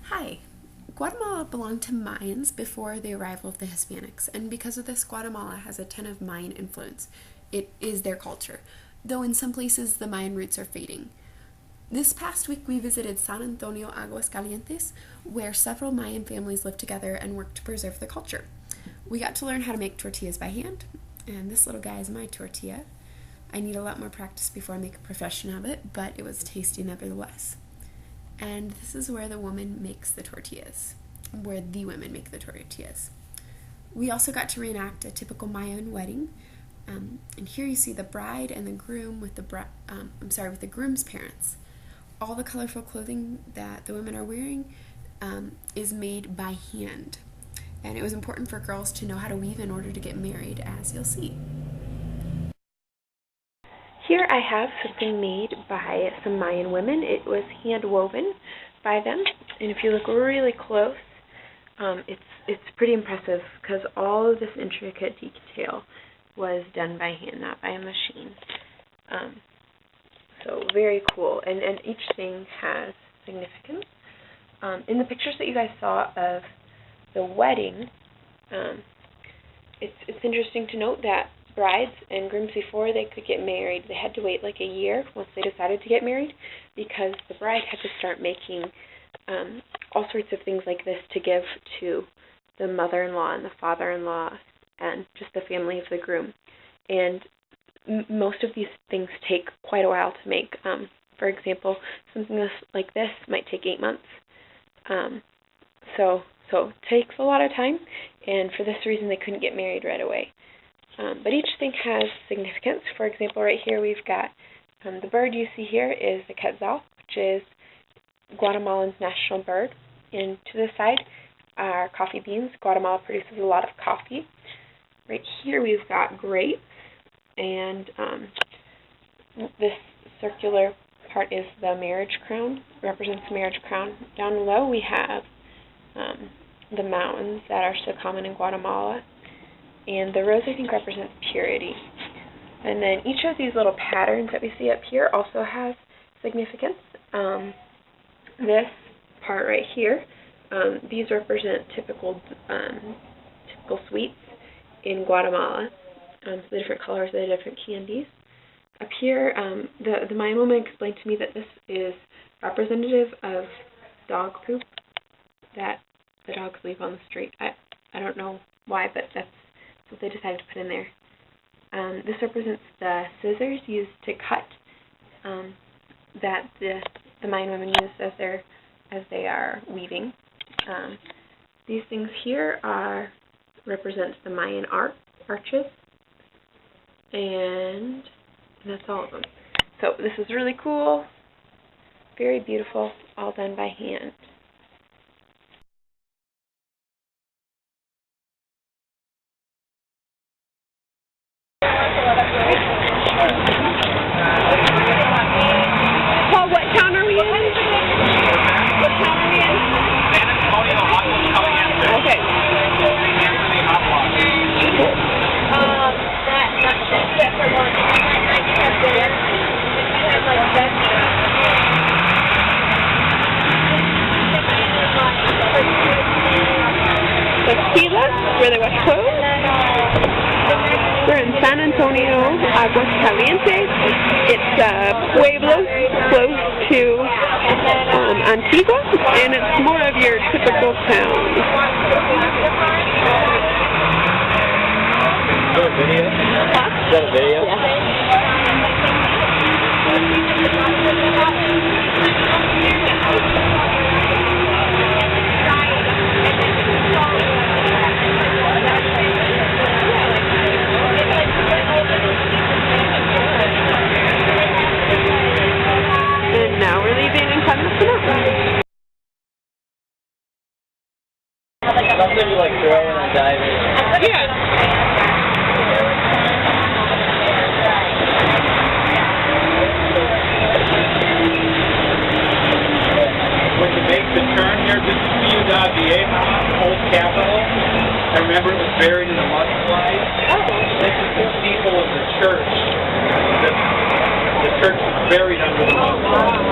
Hi. Guatemala belonged to Mayans before the arrival of the Hispanics, and because of this, Guatemala has a ton of Mayan influence. It is their culture, though in some places the Mayan roots are fading. This past week we visited San Antonio, Aguas, Calientes, where several Mayan families live together and work to preserve their culture. We got to learn how to make tortillas by hand, and this little guy is my tortilla. I need a lot more practice before I make a profession of it, but it was tasty nevertheless. And this is where the woman makes the tortillas, where the women make the tortillas. We also got to reenact a typical Mayan wedding, and here you see the bride and the groom with the groom's parents. All the colorful clothing that the women are wearing is made by hand, and it was important for girls to know how to weave in order to get married, as you'll see. Here I have something made by some Mayan women. It was hand woven by them, and if you look really close, it's pretty impressive because all of this intricate detail was done by hand, not by a machine. So very cool, and each thing has significance. In the pictures that you guys saw of the wedding, it's interesting to note that brides and grooms, before they could get married, they had to wait like a year once they decided to get married, because the bride had to start making all sorts of things like this to give to the mother-in-law and the father-in-law and just the family of the groom. And most of these things take quite a while to make. For example, something like this might take 8 months. So it takes a lot of time, and for this reason they couldn't get married right away. But each thing has significance. For example, right here we've got the bird you see here is the quetzal, which is Guatemalan's national bird. And to the side are coffee beans. Guatemala produces a lot of coffee. Right here we've got grapes, and this circular part is the marriage crown, represents the marriage crown. Down below we have the mountains that are so common in Guatemala. And the rose, I think, represents purity. And then each of these little patterns that we see up here also has significance. This part right here, these represent typical sweets in Guatemala. So the different colors of the different candies. Up here, the Mayan woman explained to me that this is representative of dog poop that the dogs leave on the street. I don't know why, but that's what they decided to put in there. This represents the scissors used to cut that the Mayan women use as they are weaving. These things here represent the Mayan arches, and that's all of them. So this is really cool, very beautiful, all done by hand. Paul, what town are we in? What town are we in? San Antonio, Aguas, Calientes. Okay. That's for lunch. I have dinner. I have like tequila, where the West Coast. We're in San Antonio, Aguas Calientes. It's a pueblo close to Antigua, and it's more of your typical town. Is that a video? Huh? Is that a video? And now we're leaving and coming to Sonoma. Something you like throw in and dive in. Yeah. When you make the turn here, this is Ciudad Vieja, old capital. I remember it was buried in a mudslide. This is the steeple of the church. The church was buried under the mudslide.